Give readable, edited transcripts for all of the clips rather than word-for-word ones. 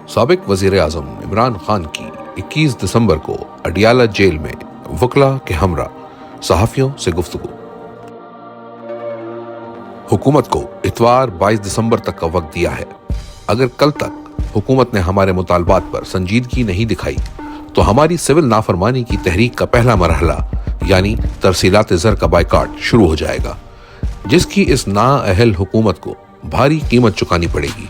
سابق وزیر اعظم عمران خان کی 21 دسمبر کو اڈیالہ جیل میں وکلا کے ہمراہ صحافیوں سے گفتگو۔ حکومت کو اتوار 22 دسمبر تک کا وقت دیا ہے۔ اگر کل تک حکومت نے ہمارے مطالبات پر سنجیدگی نہیں دکھائی تو ہماری سول نافرمانی کی تحریک کا پہلا مرحلہ یعنی ترسیلات زر کا بائیکاٹ شروع ہو جائے گا، جس کی اس نااہل حکومت کو بھاری قیمت چکانی پڑے گی۔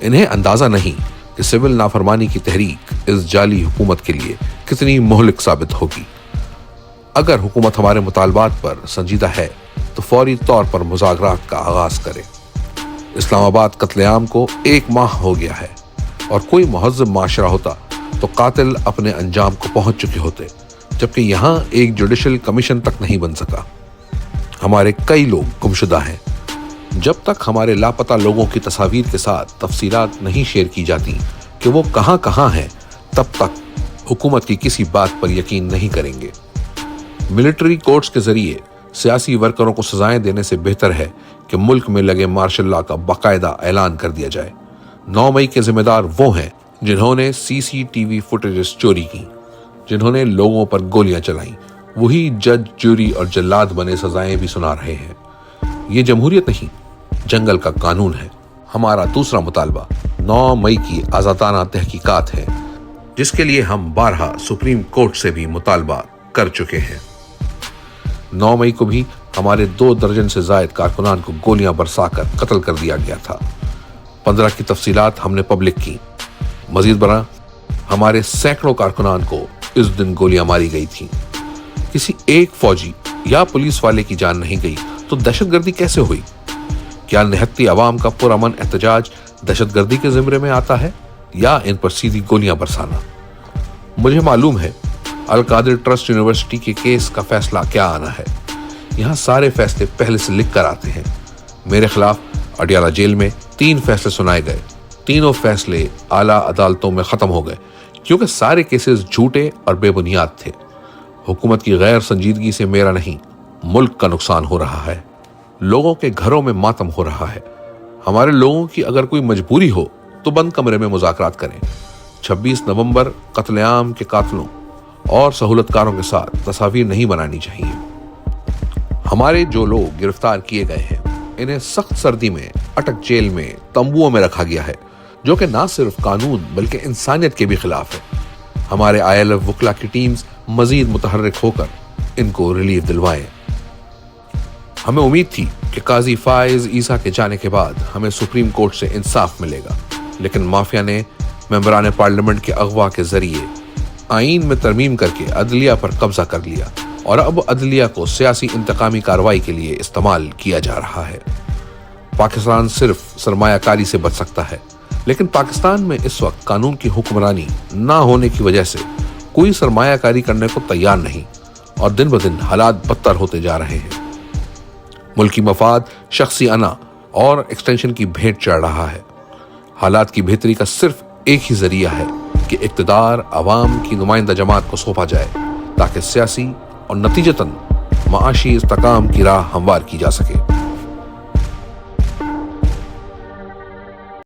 انہیں اندازہ نہیں کہ سول نافرمانی کی تحریک اس جعلی حکومت کے لیے کتنی مہلک ثابت ہوگی۔ اگر حکومت ہمارے مطالبات پر سنجیدہ ہے تو فوری طور پر مذاکرات کا آغاز کرے۔ اسلام آباد قتل عام کو 1 ماہ ہو گیا ہے، اور کوئی مہذب معاشرہ ہوتا تو قاتل اپنے انجام کو پہنچ چکے ہوتے، جبکہ یہاں ایک جوڈیشل کمیشن تک نہیں بن سکا۔ ہمارے کئی لوگ گمشدہ ہیں۔ جب تک ہمارے لاپتہ لوگوں کی تصاویر کے ساتھ تفصیلات نہیں شیئر کی جاتی کہ وہ کہاں ہیں، تب تک حکومت کی کسی بات پر یقین نہیں کریں گے۔ ملٹری کورٹس کے ذریعے سیاسی ورکروں کو سزائیں دینے سے بہتر ہے کہ ملک میں لگے مارشل لا کا باقاعدہ اعلان کر دیا جائے۔ 9 مئی کے ذمہ دار وہ ہیں جنہوں نے CCTV فوٹیجز چوری کی، جنہوں نے لوگوں پر گولیاں چلائیں، وہی جج، جوری اور جلاد بنے سزائیں بھی سنا رہے ہیں۔ یہ جمہوریت نہیں، جنگل کا قانون ہے۔ ہمارا دوسرا مطالبہ 9 مئی کی آزادانہ تحقیقات ہے، جس کے لیے ہم بارہا سپریم کورٹ سے بھی مطالبہ کر چکے ہیں۔ 9 مئی کو بھی ہمارے 2 درجن سے زائد کارکنان کو گولیاں برسا کر قتل کر دیا گیا تھا۔ 15 کی تفصیلات ہم نے پبلک کی۔ مزید برآں ہمارے سینکڑوں کارکنان کو اس دن گولیاں ماری گئی تھیں۔ کسی ایک فوجی یا پولیس والے کی جان نہیں گئی تو دہشت گردی کیسے ہوئی؟ کیا نہتی عوام کا پرامن احتجاج دہشت گردی کے زمرے میں آتا ہے یا ان پر سیدھی گولیاں برسانا؟ مجھے معلوم ہے القادر ٹرسٹ یونیورسٹی کے کیس کا فیصلہ کیا آنا ہے۔ یہاں سارے فیصلے پہلے سے لکھ کر آتے ہیں۔ میرے خلاف اڈیالہ جیل میں 3 فیصلے سنائے گئے۔ تینوں فیصلے اعلیٰ عدالتوں میں ختم ہو گئے کیونکہ سارے کیسز جھوٹے اور بے بنیاد تھے۔ حکومت کی غیر سنجیدگی سے میرا نہیں، ملک کا نقصان ہو رہا ہے۔ لوگوں کے گھروں میں ماتم ہو رہا ہے۔ ہمارے لوگوں کی اگر کوئی مجبوری ہو تو بند کمرے میں مذاکرات کریں۔ 26 نومبر قتل عام کے قاتلوں اور سہولت کاروں کے ساتھ تصاویر نہیں بنانی چاہیے۔ ہمارے جو لوگ گرفتار کیے گئے ہیں انہیں سخت سردی میں اٹک جیل میں تمبوؤں میں رکھا گیا ہے، جو کہ نہ صرف قانون بلکہ انسانیت کے بھی خلاف ہے۔ ہمارے ILF وکلا کی ٹیمز مزید متحرک ہو کر ان کو ریلیف دلوائیں۔ ہمیں امید تھی کہ قاضی فائز عیسیٰ کے جانے کے بعد ہمیں سپریم کورٹ سے انصاف ملے گا، لیکن مافیا نے ممبران پارلیمنٹ کے اغوا کے ذریعے آئین میں ترمیم کر کے عدلیہ پر قبضہ کر لیا، اور اب عدلیہ کو سیاسی انتقامی کارروائی کے لیے استعمال کیا جا رہا ہے۔ پاکستان صرف سرمایہ کاری سے بچ سکتا ہے، لیکن پاکستان میں اس وقت قانون کی حکمرانی نہ ہونے کی وجہ سے کوئی سرمایہ کاری کرنے کو تیار نہیں، اور دن بدن حالات بدتر ہوتے جا رہے ہیں۔ ملکی مفاد شخصی انا اور ایکسٹینشن کی بھیٹ چڑھ رہا ہے۔ حالات کی بہتری کا صرف ایک ہی ذریعہ ہے کہ اقتدار عوام کی نمائندہ جماعت کو سونپا جائے، تاکہ سیاسی اور نتیجتاً معاشی استحکام کی راہ ہموار کی جا سکے۔